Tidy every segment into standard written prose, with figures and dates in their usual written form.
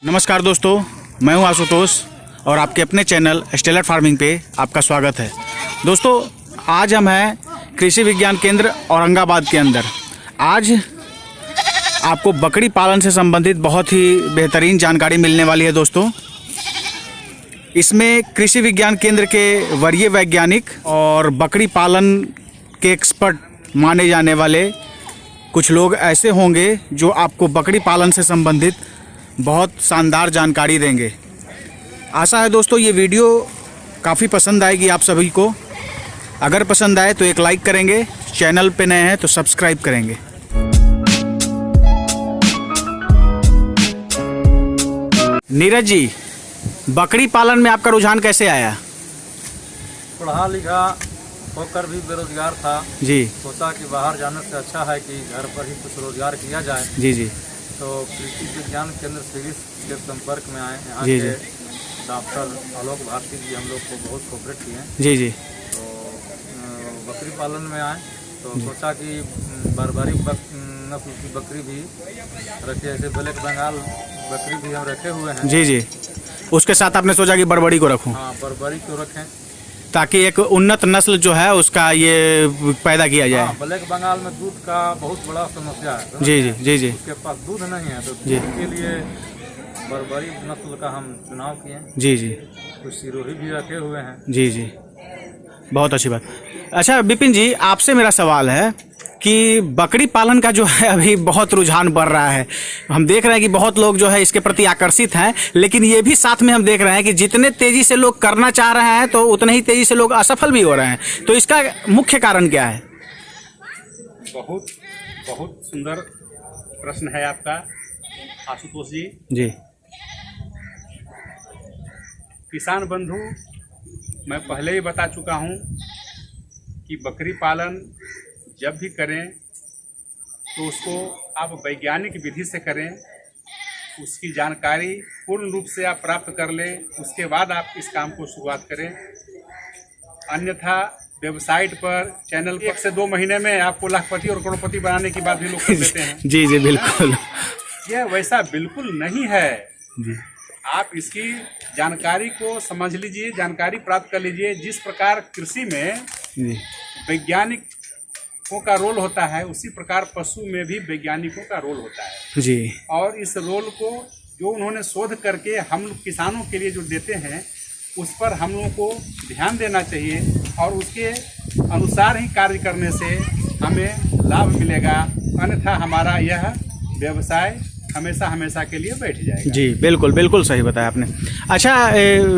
नमस्कार दोस्तों, मैं हूं आशुतोष और आपके अपने चैनल स्टेलर फार्मिंग पे आपका स्वागत है। दोस्तों, आज हम हैं कृषि विज्ञान केंद्र औरंगाबाद के अंदर। आज आपको बकरी पालन से संबंधित बहुत ही बेहतरीन जानकारी मिलने वाली है। दोस्तों, इसमें कृषि विज्ञान केंद्र के वरीय वैज्ञानिक और बकरी पालन के एक्सपर्ट माने जाने वाले कुछ लोग ऐसे होंगे जो आपको बकरी पालन से संबंधित बहुत शानदार जानकारी देंगे। आशा है दोस्तों ये वीडियो काफ़ी पसंद आएगी आप सभी को। अगर पसंद आए तो एक लाइक करेंगे, चैनल पे नए हैं तो सब्सक्राइब करेंगे। नीरज जी, बकरी पालन में आपका रुझान कैसे आया? पढ़ा लिखा होकर भी बेरोजगार था जी। सोचा कि बाहर जाने से अच्छा है कि घर पर ही कुछ रोजगार किया जाए। जी जी। तो कृषि विज्ञान केंद्र सिविस के संपर्क में आए। यहाँ जी के जी। डॉक्टर आलोक भारती जी हम लोग को बहुत कोऑपरेट किए। जी जी। तो बकरी पालन में आए तो सोचा कि बर्बरी नस्ल की बकरी भी रखे, ऐसे ब्लैक बंगाल बकरी भी हम रखे हुए हैं। जी जी। उसके साथ आपने सोचा कि बड़बड़ी को रखूं? हाँ, बर्बरी को रखें ताकि ताकि एक उन्नत नस्ल जो है उसका ये पैदा किया जाए। हाँ, ब्लैक बंगाल में दूध का बहुत बड़ा समस्या है। जी जी। जी जी। उसके पास दूध नहीं है तो जी। दूध के लिए बर्बरी नस्ल का हम चुनाव किए। जी जी। कुछ सिरोही भी रखे हुए हैं। जी जी, बहुत अच्छी बात। अच्छा विपिन जी, आपसे मेरा सवाल है कि बकरी पालन का जो है अभी बहुत रुझान बढ़ रहा है। हम देख रहे हैं कि बहुत लोग जो है इसके प्रति आकर्षित हैं, लेकिन ये भी साथ में हम देख रहे हैं कि जितने तेज़ी से लोग करना चाह रहे हैं तो उतने ही तेज़ी से लोग असफल भी हो रहे हैं। तो इसका मुख्य कारण क्या है? बहुत बहुत सुंदर प्रश्न है आपका आशुतोष जी। जी किसान बंधु, मैं पहले ही बता चुका हूं कि बकरी पालन जब भी करें तो उसको आप वैज्ञानिक विधि से करें, उसकी जानकारी पूर्ण रूप से आप प्राप्त कर लें, उसके बाद आप इस काम को शुरुआत करें। अन्यथा वेबसाइट पर, चैनल पर 1 से 2 महीने में आपको लाखपति और करोड़पति बनाने की बात भी लोग कर देते हैं। जी जी, बिल्कुल। यह वैसा बिल्कुल नहीं है। जी आप इसकी जानकारी को समझ लीजिए, जानकारी प्राप्त कर लीजिए। जिस प्रकार कृषि में जी। वैज्ञानिकों का रोल होता है, उसी प्रकार पशु में भी वैज्ञानिकों का रोल होता है। जी और इस रोल को जो उन्होंने शोध करके हम लोग किसानों के लिए जो देते हैं, उस पर हम लोगों को ध्यान देना चाहिए और उसके अनुसार ही कार्य करने से हमें लाभ मिलेगा। अन्यथा हमारा यह व्यवसाय हमेशा हमेशा के लिए बैठ जाएगा। जी, बिल्कुल बिल्कुल सही बताया आपने। अच्छा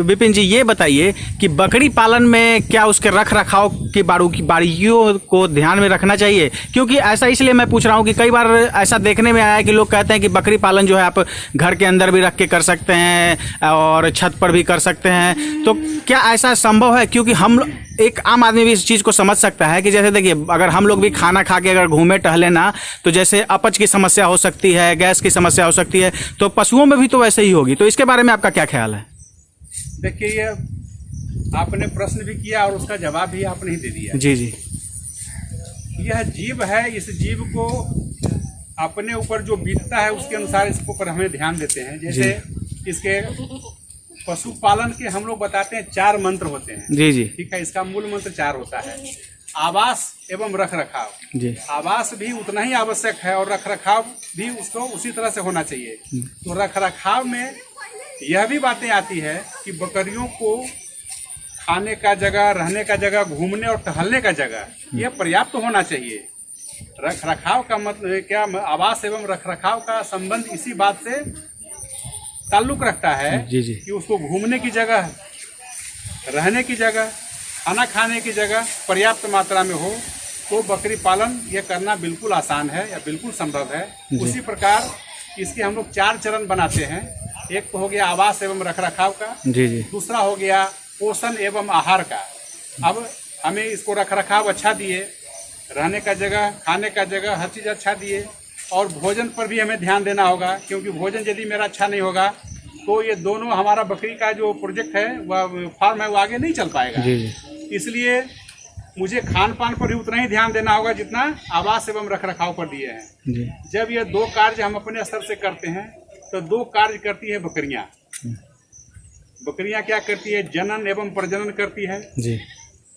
विपिन जी, ये बताइए कि बकरी पालन में क्या उसके रख रखाव की बारीकियों को ध्यान में रखना चाहिए? क्योंकि ऐसा इसलिए मैं पूछ रहा हूँ कि कई बार ऐसा देखने में आया है कि लोग कहते हैं कि बकरी पालन जो है आप घर के अंदर भी रख के कर सकते हैं और छत पर भी कर सकते हैं। तो क्या ऐसा संभव है? क्योंकि हम एक आम आदमी भी इस चीज़ को समझ सकता है कि जैसे देखिए, अगर हम लोग भी खाना खा के अगर घूमे टहले ना, तो जैसे अपच की समस्या हो सकती है, गैस की समस्या हो सकती है, तो पशुओं में भी तो वैसे ही होगी। तो इसके बारे में आपका क्या ख्याल है? देखिए, ये आपने प्रश्न भी किया और उसका जवाब भी आपने ही दे दिया। जी जी। यह जीव है, इस जीव को अपने ऊपर जो बीतता है उसके अनुसार इसके ऊपर हमें ध्यान देते हैं। जैसे इसके पशुपालन के हम लोग बताते हैं 4 मंत्र होते हैं। जी जी। ठीक है, इसका मूल मंत्र 4 होता है। आवास एवं रख रखाव। जी। आवास भी उतना ही आवश्यक है और रख रखाव भी उसको उसी तरह से होना चाहिए। तो रख रखाव में यह भी बातें आती है कि बकरियों को खाने का जगह, रहने का जगह, घूमने और टहलने का जगह यह पर्याप्त होना चाहिए। रख रखाव का मतलब क्या, आवास एवं रख रखाव का संबंध इसी बात से ताल्लुक रखता है। जी जी। कि उसको घूमने की जगह, रहने की जगह, खाना खाने की जगह पर्याप्त मात्रा में हो तो बकरी पालन ये करना बिल्कुल आसान है या बिल्कुल संभव है। उसी प्रकार इसके हम लोग 4 चरण बनाते हैं। एक तो हो गया आवास एवं रख रखाव का। जी जी। दूसरा हो गया पोषण एवं आहार का। अब हमें इसको रख रखाव अच्छा दिए, रहने का जगह, खाने का जगह, हर चीज़ अच्छा दिए और भोजन पर भी हमें ध्यान देना होगा। क्योंकि भोजन यदि मेरा अच्छा नहीं होगा तो ये दोनों, हमारा बकरी का जो प्रोजेक्ट है, वह फार्म है, वो आगे नहीं चल पाएगा। जी जी। इसलिए मुझे खान पान पर भी उतना ही ध्यान देना होगा जितना आवास एवं रख रखाव पर दिए हैं। जी। जब ये 2 कार्य हम अपने स्तर से करते हैं तो दो कार्य करती है बकरियां। बकरियां क्या करती है? जनन एवं प्रजनन करती है। जी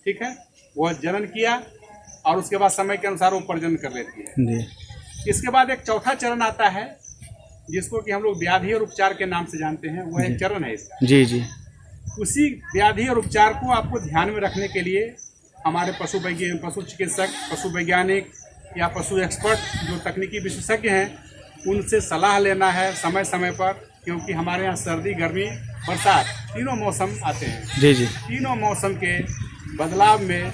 ठीक है, वह जनन किया और उसके बाद समय के अनुसार वो प्रजनन कर लेती है। जी इसके बाद एक चौथा चरण आता है जिसको कि हम लोग व्याधि और उपचार के नाम से जानते हैं, वह एक चरण है इसका। जी जी उसी व्याधि और उपचार को आपको ध्यान में रखने के लिए हमारे पशु चिकित्सक, पशु वैज्ञानिक या पशु एक्सपर्ट जो तकनीकी विशेषज्ञ हैं उनसे सलाह लेना है समय समय पर, क्योंकि हमारे यहाँ सर्दी, गर्मी, बरसात तीनों मौसम आते हैं। जी जी तीनों मौसम के बदलाव में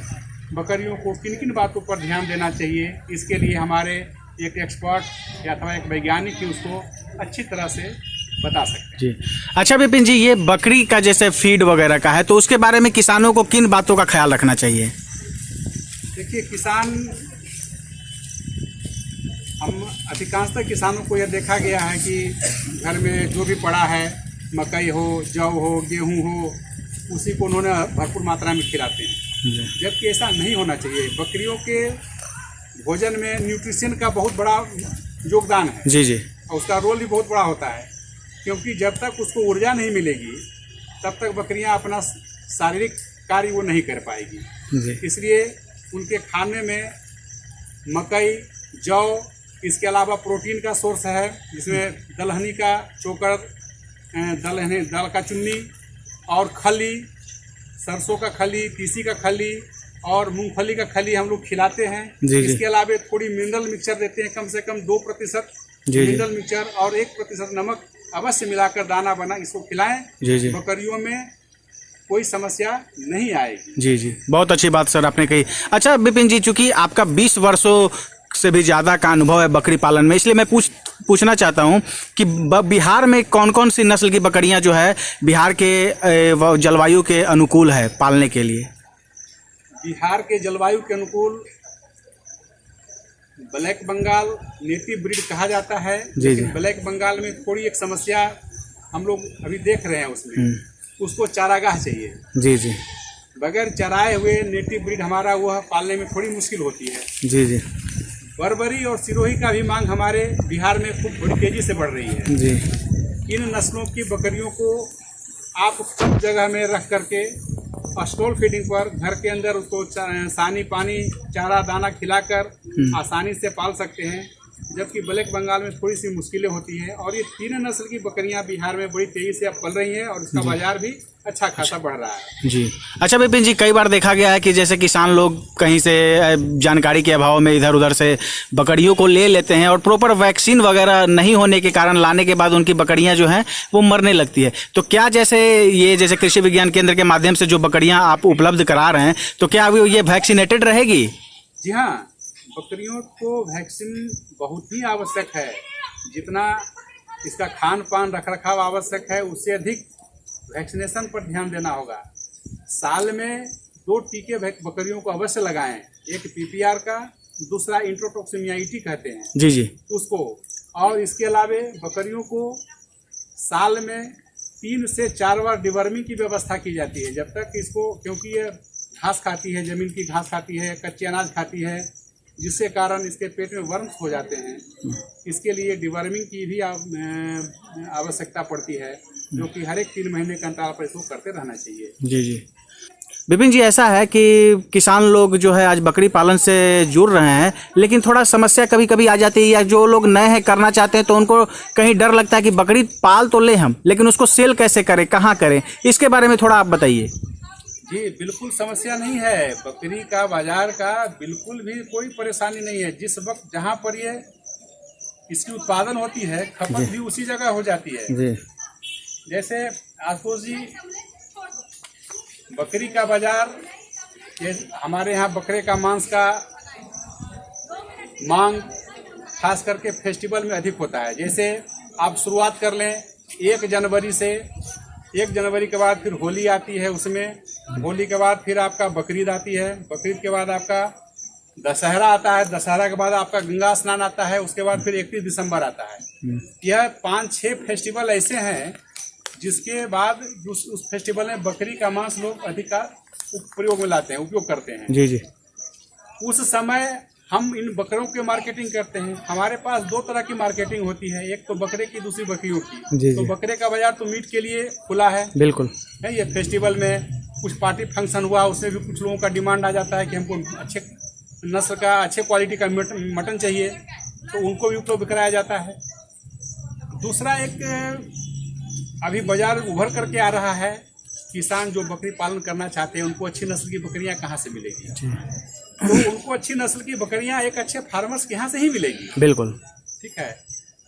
बकरियों को किन किन बातों पर ध्यान देना चाहिए, इसके लिए हमारे एक एक्सपर्ट या अथवा एक वैज्ञानिक ही उसको अच्छी तरह से बता सकते हैं। जी। अच्छा विपिन जी, ये बकरी का जैसे फीड वगैरह का है तो उसके बारे में किसानों को किन बातों का ख्याल रखना चाहिए? देखिए, किसान, हम अधिकांशतः किसानों को यह देखा गया है कि घर में जो भी पड़ा है, मकई हो, जौ हो, गेहूं हो, उसी को उन्होंने भरपूर मात्रा में खिलाते हैं, जबकि ऐसा नहीं होना चाहिए। बकरियों के भोजन में न्यूट्रिशन का बहुत बड़ा योगदान है। जी जी और उसका रोल भी बहुत बड़ा होता है, क्योंकि जब तक उसको ऊर्जा नहीं मिलेगी तब तक बकरियां अपना शारीरिक कार्य वो नहीं कर पाएगी। जी इसलिए उनके खाने में मकई, जौ, इसके अलावा प्रोटीन का सोर्स है जिसमें दलहनी का चोकर, दाल का चुन्नी और खली, सरसों का खली, तीसी का खली और मूंगफली का खली हम लोग खिलाते हैं। जी जी। इसके अलावा थोड़ी मिनरल मिक्सचर देते हैं, कम से कम 2% जी। मिनरल मिक्सचर और 1% नमक अवश्य मिलाकर दाना बना इसको खिलाएं। जी जी। बकरियों में कोई समस्या नहीं आएगी। जी जी, बहुत अच्छी बात सर आपने कही। अच्छा विपिन जी, चूंकि आपका 20 वर्षों से भी ज़्यादा का अनुभव है बकरी पालन में, इसलिए मैं पूछना चाहता हूं कि बिहार में कौन कौन सी नस्ल की बकरियां जो है बिहार के जलवायु के अनुकूल है पालने के लिए? बिहार के जलवायु के अनुकूल ब्लैक बंगाल नेटिव ब्रीड कहा जाता है। जी लेकिन जी। ब्लैक बंगाल में थोड़ी एक समस्या हम लोग अभी देख रहे हैं, उसमें उसको चारागाह चाहिए। जी जी बगैर चराए हुए नेटिव ब्रीड हमारा वह पालने में थोड़ी मुश्किल होती है। जी जी बर्बरी और सिरोही का भी मांग हमारे बिहार में खूब बड़ी तेजी से बढ़ रही है। जी इन नस्लों की बकरियों को आप कम जगह में रख करके स्टॉल फीडिंग पर घर के अंदर उसको सानी, पानी, चारा, दाना खिलाकर आसानी से पाल सकते हैं, जबकि ब्लैक बंगाल में थोड़ी सी मुश्किलें होती हैं। और ये तीनों नस्ल की बकरियां बिहार में बड़ी तेजी से अब पल रही हैं और इसका बाजार भी अच्छा खासा बढ़ रहा है। जी। अच्छा विपिन जी, कई बार देखा गया है कि जैसे किसान लोग कहीं से जानकारी के अभाव में इधर उधर से बकरियों को ले लेते हैं और प्रॉपर वैक्सीन वगैरह नहीं होने के कारण लाने के बाद उनकी बकरियां जो हैं वो मरने लगती है। तो क्या जैसे कृषि विज्ञान केंद्र के माध्यम से जो बकरियां आप उपलब्ध करा रहे हैं, तो क्या अभी ये वैक्सीनेटेड रहेगी? जी हाँ, बकरियों को वैक्सीन बहुत ही आवश्यक है। जितना इसका खान पान, रख रखाव आवश्यक है, उससे अधिक वैक्सीनेशन पर ध्यान देना होगा। साल में 2 टीके बकरियों को अवश्य लगाएं, एक PPR का, दूसरा इंट्रोटॉक्सिमियाइटी कहते हैं जी जी उसको। और इसके अलावे बकरियों को साल में 3 से 4 बार डिवर्मिंग की व्यवस्था की जाती है, जब तक इसको, क्योंकि ये घास खाती है, जमीन की घास खाती है, कच्चे अनाज खाती है, जिसके कारण इसके पेट में वर्म्स हो जाते हैं। इसके लिए डिवर्मिंग की भी आवश्यकता पड़ती है, जो कि हर एक 3 महीने के अंतराल पर इसको करते रहना चाहिए। जी जी। विपिन जी, ऐसा है कि किसान लोग जो है आज बकरी पालन से जुड़ रहे हैं, लेकिन थोड़ा समस्या कभी कभी आ जाती है, या जो लोग नए हैं करना चाहते हैं तो उनको कहीं डर लगता है कि बकरी पाल तो ले हम, लेकिन उसको सेल कैसे करें, कहाँ करें, इसके बारे में थोड़ा आप बताइए। जी, बिल्कुल समस्या नहीं है। बकरी का बाजार का बिल्कुल भी कोई परेशानी नहीं है। जिस वक्त जहाँ पर ये इसकी उत्पादन होती है, खपत भी उसी जगह हो जाती है। जी जैसे आशुतोष जी, बकरी का बाजार, ये हमारे यहाँ बकरे का मांस का मांग खास करके फेस्टिवल में अधिक होता है। जैसे आप शुरुआत कर लें 1 जनवरी से, 1 जनवरी के बाद फिर होली आती है, उसमें होली के बाद फिर आपका बकरीद आती है, बकरीद के बाद आपका दशहरा आता है, दशहरा के बाद आपका गंगा स्नान आता है, उसके बाद फिर 31 दिसंबर आता है। यह 5-6 फेस्टिवल ऐसे हैं जिसके बाद उस फेस्टिवल में बकरी का मांस लोग अधिक प्रयोग में लाते हैं, उपयोग करते हैं। जी जी। उस समय हम इन बकरों की मार्केटिंग करते हैं। हमारे पास 2 तरह की मार्केटिंग होती है, एक तो बकरे की, दूसरी बकरियों की। जी, तो जी। बकरे का बाजार तो मीट के लिए खुला है बिल्कुल। ये फेस्टिवल में कुछ पार्टी फंक्शन हुआ, उसमें भी कुछ लोगों का डिमांड आ जाता है कि हमको अच्छे नस्ल का, अच्छे क्वालिटी का मटन चाहिए, तो उनको भी उपलब्ध कराया जाता है। दूसरा एक अभी बाजार उभर करके आ रहा है, किसान जो बकरी पालन करना चाहते हैं उनको अच्छी नस्ल की बकरियां कहाँ से मिलेगी? तो उनको अच्छी नस्ल की बकरियां एक अच्छे फार्मर्स के यहाँ से ही मिलेगी। बिल्कुल। ठीक है।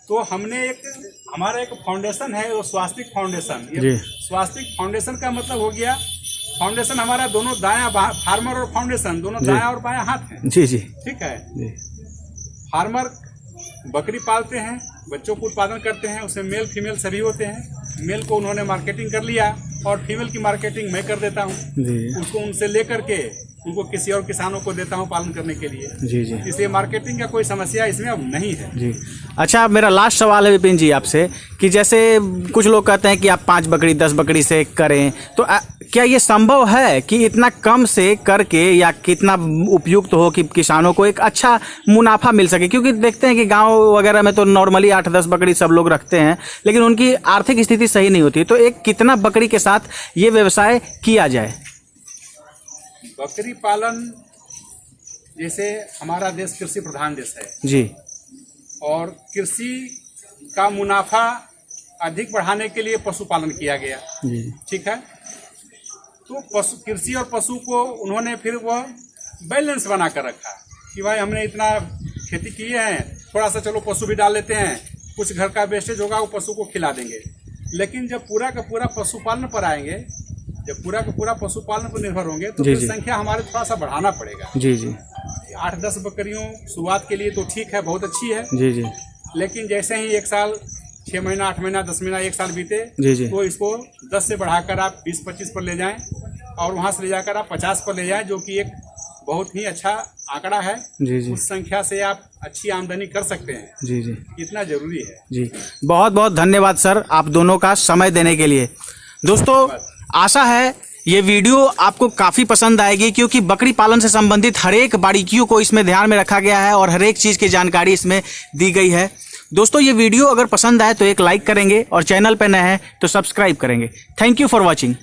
तो हमने हमारा एक फाउंडेशन है, वो स्वास्तिक फाउंडेशन। जी। ये स्वास्तिक फाउंडेशन का मतलब हो गया, फाउंडेशन हमारा दोनों दायां, फार्मर और फाउंडेशन दोनों दायां और बायां हाथ है। जी, जी। ठीक है। जी। फार्मर बकरी पालते हैं, बच्चों को उत्पादन करते हैं, उसमें मेल फीमेल सभी होते हैं। मेल को उन्होंने मार्केटिंग कर लिया और फीमेल की मार्केटिंग मैं कर देता हूँ। जी। उसको उनसे लेकर के उनको किसी और किसानों को देता हूँ पालन करने के लिए। जी, जी। इसलिए मार्केटिंग का कोई समस्या इसमें अब नहीं है। जी। अच्छा, मेरा लास्ट सवाल है विपिन जी आपसे कि जैसे कुछ लोग कहते हैं कि आप 5 बकरी 10 बकरी से करें, तो क्या ये संभव है कि इतना कम से करके या कितना उपयुक्त हो कि किसानों को एक अच्छा मुनाफा मिल सके? क्योंकि देखते हैं कि गांव वगैरह में तो नॉर्मली 8-10 बकरी सब लोग रखते हैं, लेकिन उनकी आर्थिक स्थिति सही नहीं होती। तो एक कितना बकरी के साथ ये व्यवसाय किया जाए? बकरी पालन, जैसे हमारा देश कृषि प्रधान देश है जी। और कृषि का मुनाफा अधिक बढ़ाने के लिए पशुपालन किया गया। जी। ठीक है। तो पशु, कृषि और पशु को उन्होंने फिर वह बैलेंस बना कर रखा कि भाई हमने इतना खेती किए हैं, थोड़ा सा चलो पशु भी डाल लेते हैं, कुछ घर का वेस्टेज होगा वो पशु को खिला देंगे। लेकिन जब पूरा का पूरा पशुपालन पर आएंगे, जब पूरा का पूरा पशुपालन पर निर्भर होंगे, तो जी, फिर जी। संख्या हमारे थोड़ा सा बढ़ाना पड़ेगा। जी, जी। 8-10 बकरियों शुरुआत के लिए तो ठीक है, बहुत अच्छी है। जी, जी। लेकिन जैसे ही 1 साल, 6 महीना, 8 महीना, 10 महीना, 1 साल बीते, जी, जी। तो इसको 10 से बढ़ाकर आप 20-25 पर ले जाएं और वहां से ले जाकर आप 50 पर ले जाएं, जो कि एक बहुत ही अच्छा आंकड़ा है। जी, जी। उस संख्या से आप अच्छी आमदनी कर सकते हैं। जी, जी। इतना जरूरी है। जी, बहुत बहुत धन्यवाद सर, आप दोनों का समय देने के लिए। दोस्तों, आशा है ये वीडियो आपको काफ़ी पसंद आएगी, क्योंकि बकरी पालन से संबंधित हर एक बारीकियों को इसमें ध्यान में रखा गया है और हर एक चीज़ की जानकारी इसमें दी गई है। दोस्तों, ये वीडियो अगर पसंद आए तो एक लाइक करेंगे और चैनल पर नए हैं तो सब्सक्राइब करेंगे। Thank you for watching.